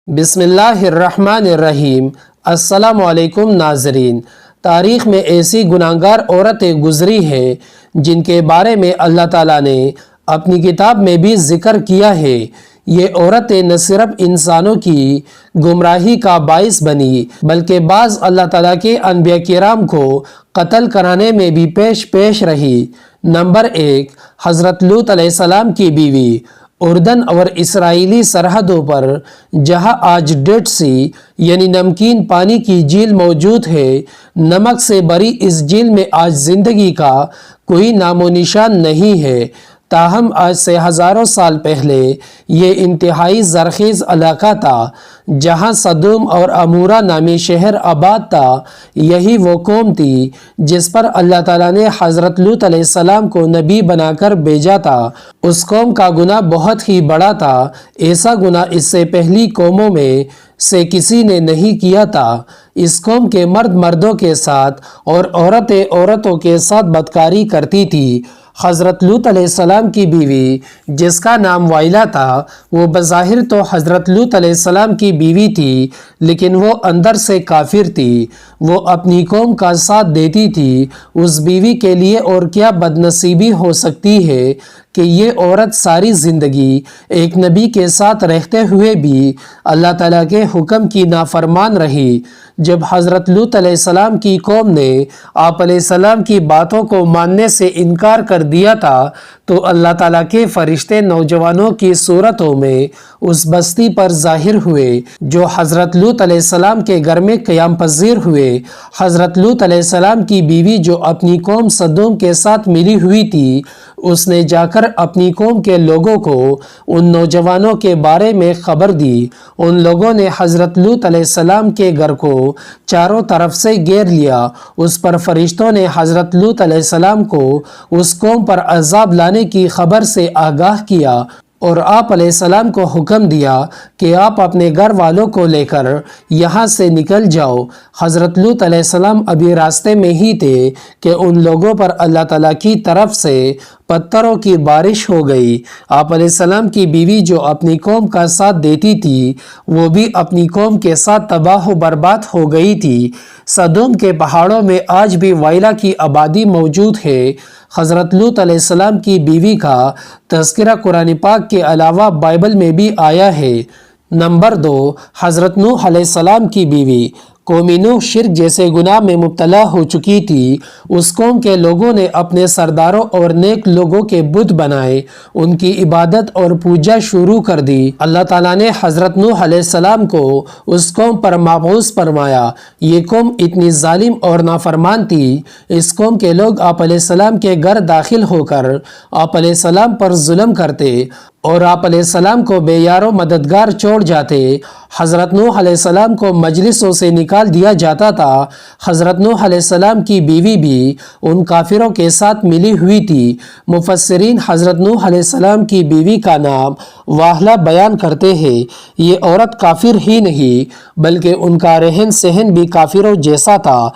بسم اللہ الرحمن الرحیم۔ السلام علیکم ناظرین۔ تاریخ میں ایسی گناہگار عورتیں گزری ہیں جن کے بارے میں اللہ تعالیٰ نے اپنی کتاب میں بھی ذکر کیا ہے۔ یہ عورتیں نہ صرف انسانوں کی گمراہی کا باعث بنی بلکہ بعض اللہ تعالیٰ کے انبیاء کرام کو قتل کرانے میں بھی پیش رہی۔ نمبر 1، حضرت لوط علیہ السلام کی بیوی۔ اردن اور اسرائیلی سرحدوں پر جہاں آج ڈیڈ سی یعنی نمکین پانی کی جھیل موجود ہے، نمک سے بھری اس جھیل میں آج زندگی کا کوئی نام و نشان نہیں ہے۔ تاہم آج سے ہزاروں سال پہلے یہ انتہائی زرخیز علاقہ تھا جہاں صدوم اور عمورہ نامی شہر آباد تھا۔ یہی وہ قوم تھی جس پر اللہ تعالیٰ نے حضرت لوط علیہ السلام کو نبی بنا کر بھیجا تھا۔ اس قوم کا گناہ بہت ہی بڑا تھا۔ ایسا گناہ اس سے پہلی قوموں میں سے کسی نے نہیں کیا تھا۔ اس قوم کے مرد مردوں کے ساتھ اور عورتیں عورتوں کے ساتھ بدکاری کرتی تھی۔ حضرت لوط علیہ السلام کی بیوی جس کا نام وائلہ تھا، وہ بظاہر تو حضرت لوط علیہ السلام کی بیوی تھی لیکن وہ اندر سے کافر تھی۔ وہ اپنی قوم کا ساتھ دیتی تھی۔ اس بیوی کے لیے اور کیا بد نصیبی ہو سکتی ہے کہ یہ عورت ساری زندگی ایک نبی کے ساتھ رہتے ہوئے بھی اللہ تعالیٰ کے حکم کی نافرمان رہی۔ جب حضرت لوط علیہ السلام کی قوم نے آپ علیہ السلام کی باتوں کو ماننے سے انکار کر دیا تھا تو اللہ تعالیٰ کے فرشتے نوجوانوں کی صورتوں میں اس بستی پر ظاہر ہوئے جو حضرت لوط علیہ السلام کے گھر میں قیام پذیر ہوئے۔ حضرت لوط علیہ السلام کی بیوی جو اپنی قوم صدوم کے ساتھ ملی ہوئی تھی، اس نے جا کر اپنی قوم کے لوگوں کو ان نوجوانوں کے بارے میں خبر دی۔ ان لوگوں نے حضرت لوط علیہ السلام کے گھر کو چاروں طرف سے گھیر لیا۔ اس پر فرشتوں نے حضرت لوط علیہ السلام کو اس قوم پر عذاب لانے کی خبر سے آگاہ کیا اور آپ علیہ السلام کو حکم دیا کہ آپ اپنے گھر والوں کو لے کر یہاں سے نکل جاؤ۔ حضرت لوط علیہ السلام ابھی راستے میں ہی تھے کہ ان لوگوں پر اللہ تعالیٰ کی طرف سے پتھروں کی بارش ہو گئی۔ آپ علیہ السلام کی بیوی جو اپنی قوم کا ساتھ دیتی تھی، وہ بھی اپنی قوم کے ساتھ تباہ و برباد ہو گئی تھی۔ صدوم کے پہاڑوں میں آج بھی وائلہ کی آبادی موجود ہے۔ حضرت لوط علیہ السلام کی بیوی کا تذکرہ قرآن پاک کے علاوہ بائبل میں بھی آیا ہے۔ نمبر 2، حضرت نوح علیہ السلام کی بیوی۔ قوم نوح شرک جیسے گناہ میں مبتلا ہو چکی تھی۔ اس قوم کے لوگوں نے اپنے سرداروں اور نیک لوگوں کے بت بنائے، ان کی عبادت اور پوجا شروع کر دی۔ اللہ تعالیٰ نے حضرت نوح علیہ السلام کو اس قوم پر مبعوث فرمایا۔ یہ قوم اتنی ظالم اور نافرمان تھی۔ اس قوم کے لوگ آپ علیہ السلام کے گھر داخل ہو کر آپ علیہ السلام پر ظلم کرتے اور آپ علیہ السلام کو بے یار و مددگار چھوڑ جاتے۔ حضرت نوح علیہ السلام کو مجلسوں سے نکال دیا جاتا تھا۔ حضرت نوح علیہ السلام کی بیوی بھی ان کافروں کے ساتھ ملی ہوئی تھی۔ مفسرین حضرت نوح علیہ السلام کی بیوی کا نام واہلہ بیان کرتے ہیں۔ یہ عورت کافر ہی نہیں بلکہ ان کا رہن سہن بھی کافروں جیسا تھا۔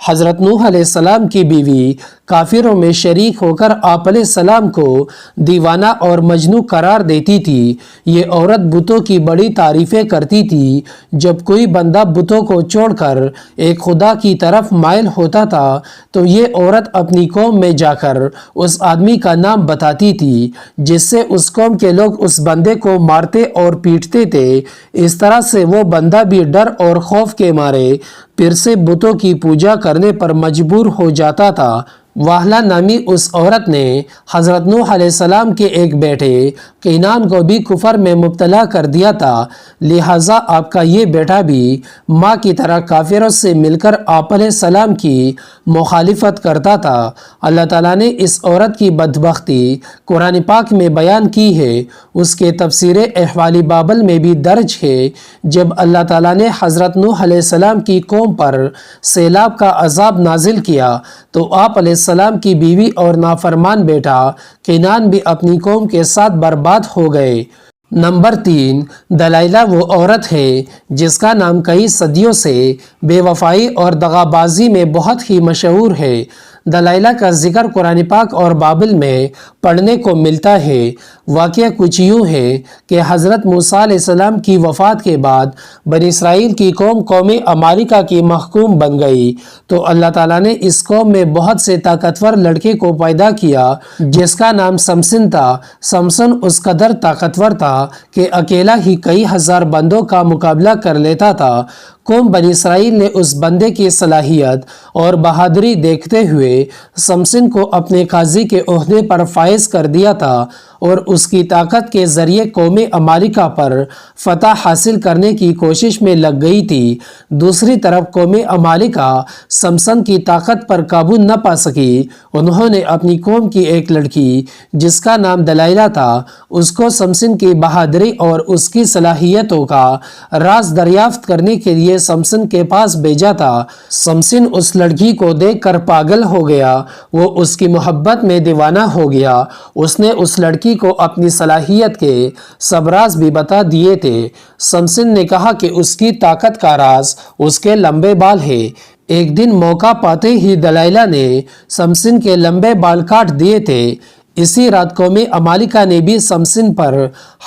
حضرت نوح علیہ السلام کی بیوی کافروں میں شریک ہو کر آپ علیہ السلام کو دیوانہ اور مجنون قرار دیتی تھی۔ یہ عورت بتوں کی بڑی تعریفیں کرتی تھی۔ جب کوئی بندہ بتوں کو چھوڑ کر ایک خدا کی طرف مائل ہوتا تھا تو یہ عورت اپنی قوم میں جا کر اس آدمی کا نام بتاتی تھی جس سے اس قوم کے لوگ اس بندے کو مارتے اور پیٹتے تھے۔ اس طرح سے وہ بندہ بھی ڈر اور خوف کے مارے پھر سے بتوں کی پوجا کرنے پر مجبور ہو جاتا تھا۔ واہلہ نامی اس عورت نے حضرت نوح علیہ السلام کے ایک بیٹے قینان کو بھی کفر میں مبتلا کر دیا تھا، لہٰذا آپ کا یہ بیٹا بھی ماں کی طرح کافروں سے مل کر آپ علیہ السلام کی مخالفت کرتا تھا۔ اللہ تعالیٰ نے اس عورت کی بدبختی قرآن پاک میں بیان کی ہے۔ اس کے تفسیر احوال بابل میں بھی درج ہے۔ جب اللہ تعالیٰ نے حضرت نوح علیہ السلام کی قوم پر سیلاب کا عذاب نازل کیا تو آپ علیہ السلام کی بیوی اور نافرمان بیٹا قینان بھی اپنی قوم کے ساتھ برباد ہو گئے۔ نمبر 3، دلائلہ وہ عورت ہے جس کا نام کئی صدیوں سے بے وفائی اور دغا بازی میں بہت ہی مشہور ہے۔ دلائلہ کا ذکر قرآن پاک اور بابل میں پڑھنے کو ملتا ہے۔ واقعہ کچھ یوں ہے کہ حضرت موسیٰ علیہ السلام کی وفات کے بعد بنی اسرائیل کی قوم عمالقہ کی محکوم بن گئی، تو اللہ تعالیٰ نے اس قوم میں بہت سے طاقتور لڑکے کو پیدا کیا جس کا نام سمسن تھا۔ سمسن اس قدر طاقتور تھا کہ اکیلا ہی کئی ہزار بندوں کا مقابلہ کر لیتا تھا۔ قوم بنی اسرائیل نے اس بندے کی صلاحیت اور بہادری دیکھتے ہوئے سمسن کو اپنے قاضی کے عہدے پر فائز کر دیا تھا اور اس کی طاقت کے ذریعے قوم عمالقہ پر فتح حاصل کرنے کی کوشش میں لگ گئی تھی۔ دوسری طرف قوم عمالقہ سمسن کی طاقت پر قابو نہ پا سکی۔ انہوں نے اپنی قوم کی ایک لڑکی جس کا نام دلائلہ تھا، اس کو سمسن کی بہادری اور اس کی صلاحیتوں کا راز دریافت کرنے کے لیے سمسن کے پاس بھیجا تھا۔ سمسن اس لڑکی کو دیکھ کر پاگل ہو گیا، وہ اس کی محبت میں دیوانہ ہو گیا۔ اس نے اس لڑکی کو اپنی صلاحیت کے سب راز بھی بتا دیے تھے۔ سمسن نے کہا کہ اس کی طاقت کا راز اس کے لمبے بال ہے۔ ایک دن موقع پاتے ہی دلائلہ نے سمسن کے لمبے بال کاٹ دیے تھے۔ اسی رات قوم عمالقہ نے بھی سمسن پر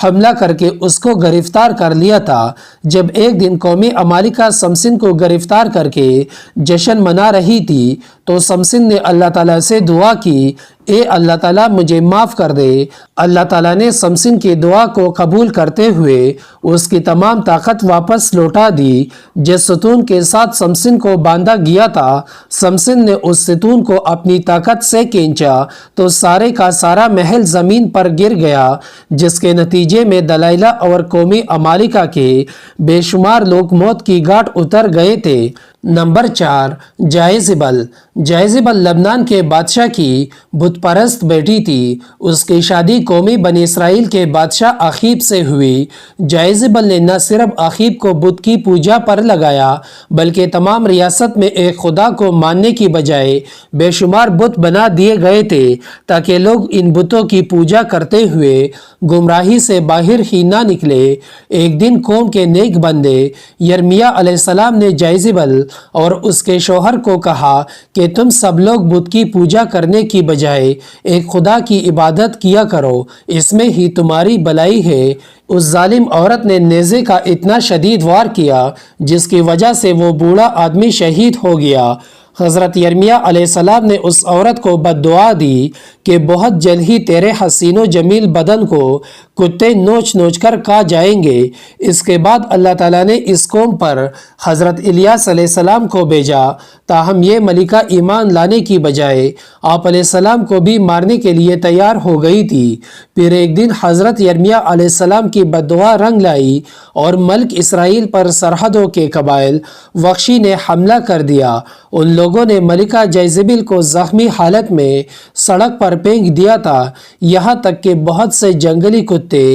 حملہ کر کے اس کو گرفتار کر لیا تھا۔ جب ایک دن قوم عمالقہ سمسن کو گرفتار کر کے جشن منا رہی تھی تو سمسن نے اللہ تعالیٰ سے دعا کی، اے اللہ تعالیٰ مجھے معاف کر دے۔ اللہ تعالیٰ نے سمسن کی دعا کو قبول کرتے ہوئے اس کی تمام طاقت واپس لوٹا دی۔ جس ستون کے ساتھ سمسن کو باندھا گیا تھا، سمسن نے اس ستون کو اپنی طاقت سے کھینچا تو سارے کا سارا محل زمین پر گر گیا، جس کے نتیجے میں دلائلہ اور قوم عمالقہ کے بے شمار لوگ موت کی گھاٹ اتر گئے تھے۔ نمبر 4، جائزبل۔ جائزبل لبنان کے بادشاہ کی بت پرست بیٹی تھی۔ اس کی شادی قومی بنی اسرائیل کے بادشاہ آخیب سے ہوئی۔ جائزبل نے نہ صرف آخیب کو بت کی پوجا پر لگایا بلکہ تمام ریاست میں ایک خدا کو ماننے کی بجائے بے شمار بت بنا دیے گئے تھے تاکہ لوگ ان بتوں کی پوجا کرتے ہوئے گمراہی سے باہر ہی نہ نکلے۔ ایک دن قوم کے نیک بندے یرمیہ علیہ السلام نے جائزبل اور اس کے شوہر کو کہا کہ تم سب لوگ بت کی پوجا کرنے کی بجائے ایک خدا کی عبادت کیا کرو، اس میں ہی تمہاری بھلائی ہے۔ اس ظالم عورت نے نیزے کا اتنا شدید وار کیا جس کی وجہ سے وہ بوڑھا آدمی شہید ہو گیا۔ حضرت یرمیہ علیہ السلام نے اس عورت کو بد دعا دی کہ بہت جلد ہی تیرے حسین و جمیل بدن کو کتے نوچ نوچ کر کھا جائیں گے۔ اس کے بعد اللہ تعالیٰ نے اس قوم پر حضرت الیاس علیہ السلام کو بھیجا، تاہم یہ ملکہ ایمان لانے کی بجائے آپ علیہ السلام کو بھی مارنے کے لیے تیار ہو گئی تھی۔ پھر ایک دن حضرت یرمیہ علیہ السلام کی بد دعا رنگ لائی اور ملک اسرائیل پر سرحدوں کے قبائل وحشی نے حملہ کر دیا۔ ان لوگوں نے ملکہ جائزبل کو زخمی حالت میں سڑک پر پھینک دیا تھا، یہاں تک کہ بہت سے جنگلی کتے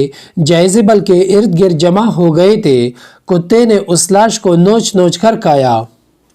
جائزبل کے ارد گرد جمع ہو گئے تھے۔ کتے نے اس لاش کو نوچ نوچ کر کھایا۔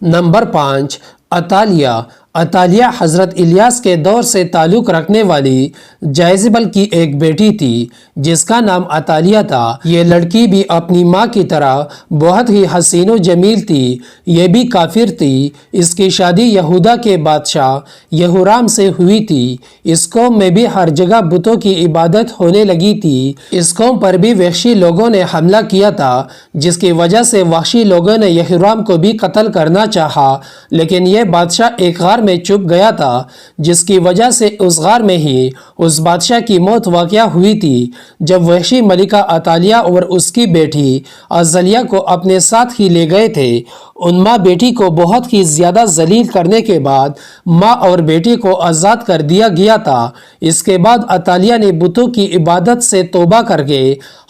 نمبر 5، عطالیہ۔ عطالیہ حضرت الیاس کے دور سے تعلق رکھنے والی جائزبل کی ایک بیٹی تھی جس کا نام عطالیہ تھا۔ یہ لڑکی بھی اپنی ماں کی طرح بہت ہی حسین و جمیل تھی، یہ بھی کافر تھی۔ اس کی شادی یہودا کے بادشاہ یہورام سے ہوئی تھی۔ اس قوم میں بھی ہر جگہ بتوں کی عبادت ہونے لگی تھی۔ اس قوم پر بھی وحشی لوگوں نے حملہ کیا تھا جس کی وجہ سے وحشی لوگوں نے یہورام کو بھی قتل کرنا چاہا، لیکن یہ بادشاہ ایک غار میں چھپ گیا تھا جس کی وجہ سے اس غار میں ہی اس بادشاہ کی موت واقع ہوئی تھی۔ جب وحشی ملکہ عطالیہ اور اس کی بیٹی عزلیہ کو اپنے ساتھ ہی لے گئے تھے، ان ماں بیٹی کو بہت ہی زیادہ ذلیل کرنے کے بعد ماں اور بیٹی کو آزاد کر دیا گیا تھا۔ اس کے بعد عطالیہ نے بتوں کی عبادت سے توبہ کر کے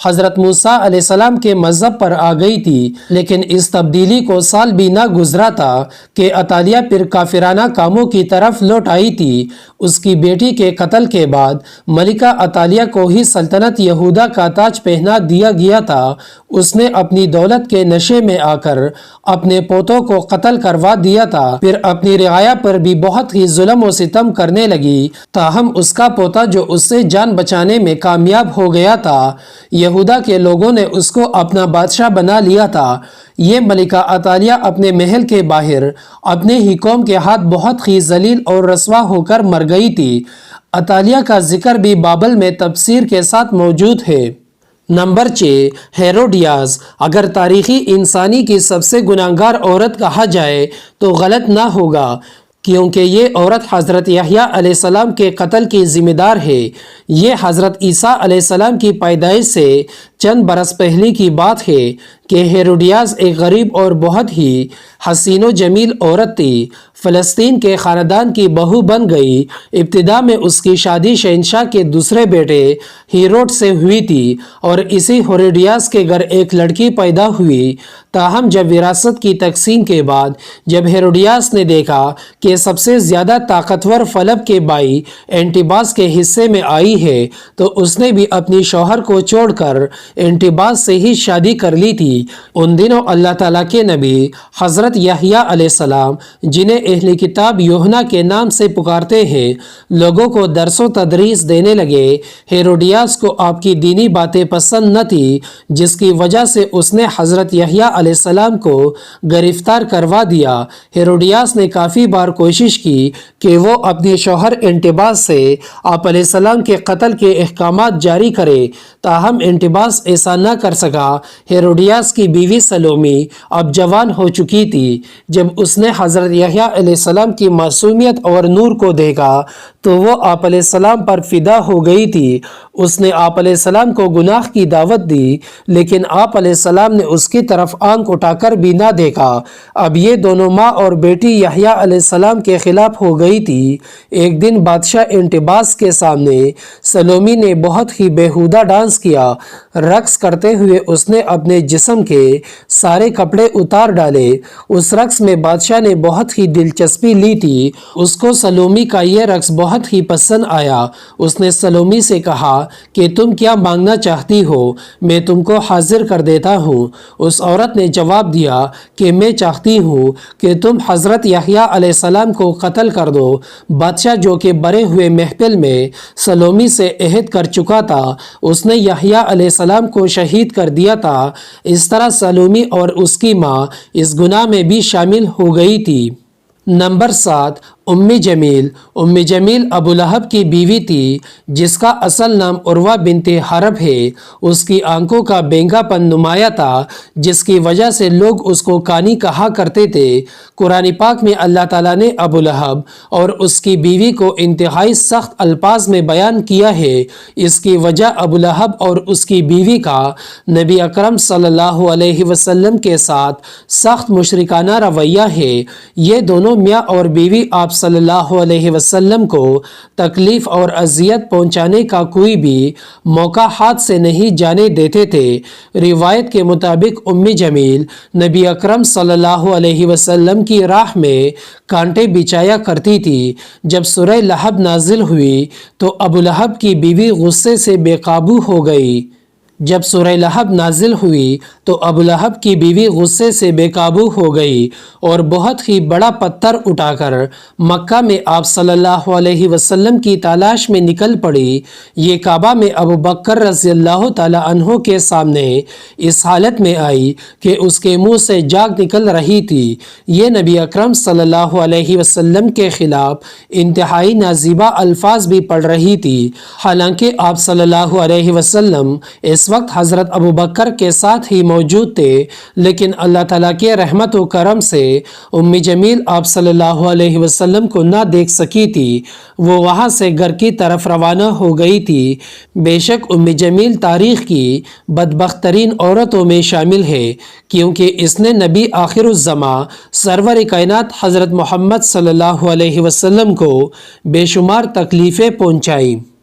حضرت موسیٰ علیہ السلام کے مذہب پر آ گئی تھی، لیکن اس تبدیلی کو سال بھی نہ گزرا تھا کہ عطالیہ پھر کافرانہ کاموں کی طرف لوٹ آئی تھی۔ اس کی بیٹی کے قتل کے بعد ملکہ عطالیہ کو ہی سلطنت یہودا کا تاج پہنا دیا گیا تھا۔ اس نے اپنی دولت کے نشے میں آ کر اپنے پوتوں کو قتل کروا دیا تھا، پھر اپنی رعایا پر بھی بہت ہی ظلم و ستم کرنے لگی۔ تاہم اس کا پوتا جو اس سے جان بچانے میں کامیاب ہو گیا تھا، یہودا کے لوگوں نے اس کو اپنا بادشاہ بنا لیا تھا۔ یہ ملکہ عطالیہ اپنے محل کے باہر اپنے ہی قوم کے ہاتھ بہت ہی ذلیل اور رسوا ہو کر مر گئی تھی۔ عطالیہ کا ذکر بھی بائبل میں تفسیر کے ساتھ موجود ہے۔ Number 6، Herodias. اگر تاریخی انسانی کی سب سے گناہگار عورت کہا جائے تو غلط نہ ہوگا، کیونکہ یہ عورت حضرت یحییٰ علیہ السلام کے قتل کی ذمہ دار ہے۔ یہ حضرت عیسیٰ علیہ السلام کی پیدائش سے چند برس پہلے کی بات ہے کہ ہیروڈیاس ایک غریب اور بہت ہی حسین و جمیل عورت تھی۔ فلسطین کے خاندان کی بہو بن گئی۔ ابتدا میں اس کی شادی شہنشاہ کے دوسرے بیٹے ہیروڈ سے ہوئی تھی اور اسی ہیروڈیاس کے گھر ایک لڑکی پیدا ہوئی۔ تاہم جب وراثت کی تقسیم کے بعد جب ہیروڈیاس نے دیکھا کہ سب سے زیادہ طاقتور فلپ کے بھائی اینٹیباس کے حصے میں آئی ہے تو اس نے بھی اپنی شوہر کو چھوڑ کر اینٹیباس سے ہی شادی کر لی تھی۔ ان دنوں اللہ تعالیٰ کے نبی حضرت یحییٰ علیہ السلام، جنہیں اہل کتاب یوحنا کے نام سے پکارتے ہیں، لوگوں کو درس و تدریس دینے لگے۔ ہیروڈیاس کو آپ کی دینی باتیں پسند نہ تھی، جس کی وجہ سے اس نے حضرت یحییٰ علیہ السلام کو گرفتار کروا دیا۔ ہیروڈیاس نے کافی بار کوشش کی کہ وہ اپنے شوہر اینٹیباس سے آپ علیہ السلام کے قتل کے احکامات جاری کرے، تاہم اینٹیباس ایسا نہ کر سکا۔ ہیروڈیاس کی بیوی سلومی اب جوان ہو چکی تھی۔ جب اس نے حضرت یحییٰ علیہ السلام کی معصومیت اور نور کو دیکھا تو وہ آپ علیہ السلام پر فدا ہو گئی تھی۔ اس نے آپ علیہ السلام کو گناہ کی دعوت دی، لیکن آپ علیہ السلام نے اس کی طرف آنکھ اٹھا کر بھی نہ دیکھا۔ اب یہ دونوں ماں اور بیٹی یحییٰ علیہ السلام کے خلاف ہو گئی تھی۔ ایک دن بادشاہ اینٹیباس کے سامنے سلومی نے بہت ہی بیہودہ ڈانس کیا۔ رقص کرتے ہوئے اس نے اپنے جسم کے سارے کپڑے اتار ڈالے۔ اس رقص میں بادشاہ نے بہت ہی دلچسپی لی تھی۔ اس کو سلومی کا یہ رقص بہت ہی پسند آیا۔ اس نے سلومی سے کہا کہ تم کیا مانگنا چاہتی ہو، میں تم کو حاضر کر دیتا ہوں۔ اس عورت نے جواب دیا کہ میں چاہتی ہوں کہ تم حضرت یحییٰ علیہ السلام کو قتل کر دو۔ بادشاہ، جو کہ بڑے ہوئے محفل میں سلومی سے عہد کر چکا تھا، اس نے یحییٰ علیہ السلام کو شہید کر دیا تھا۔ اس طرح سلومی اور اس کی ماں اس گناہ میں بھی شامل ہو گئی تھی۔ نمبر 7، ام جمیل۔ ام جمیل ابو لہب کی بیوی تھی، جس کا اصل نام عروہ بنت حرب ہے۔ اس کی آنکھوں کا بینگا پن نمایاں تھا، جس کی وجہ سے لوگ اس کو کانی کہا کرتے تھے۔ قرآن پاک میں اللہ تعالیٰ نے ابو لہب اور اس کی بیوی کو انتہائی سخت الفاظ میں بیان کیا ہے۔ اس کی وجہ ابو لہب اور اس کی بیوی کا نبی اکرم صلی اللہ علیہ وسلم کے ساتھ سخت مشرکانہ رویہ ہے۔ یہ دونوں میاں اور بیوی آپ صلی اللہ علیہ وسلم کو تکلیف اور اذیت پہنچانے کا کوئی بھی موقع ہاتھ سے نہیں جانے دیتے تھے۔ روایت کے مطابق ام جمیل نبی اکرم صلی اللہ علیہ وسلم کی راہ میں کانٹے بچھایا کرتی تھی۔ جب سورہ لہب نازل ہوئی تو ابو لہب کی بیوی غصے سے بے قابو ہو گئی۔ جب سورہ لہب نازل ہوئی تو ابو لہب کی بیوی غصے سے بے قابو ہو گئی اور بہت ہی بڑا پتھر اٹھا کر مکہ میں آپ صلی اللہ علیہ وسلم کی تلاش میں نکل پڑی۔ یہ کعبہ میں ابو بکر رضی اللہ تعالی عنہ کے سامنے اس حالت میں آئی کہ اس کے منہ سے جاگ نکل رہی تھی۔ یہ نبی اکرم صلی اللہ علیہ وسلم کے خلاف انتہائی نازیبا الفاظ بھی پڑھ رہی تھی۔ حالانکہ آپ صلی اللہ علیہ وسلم اس وقت حضرت ابو بکر کے ساتھ ہی موجود تھے، لیکن اللہ تعالیٰ کے رحمت و کرم سے ام جمیل آپ صلی اللہ علیہ وسلم کو نہ دیکھ سکی تھی۔ وہ وہاں سے گھر کی طرف روانہ ہو گئی تھی۔ بے شک ام جمیل تاریخ کی بدبخت ترین عورتوں میں شامل ہے، کیونکہ اس نے نبی آخر الزماں سرور کائنات حضرت محمد صلی اللہ علیہ وسلم کو بے شمار تکلیفیں پہنچائیں۔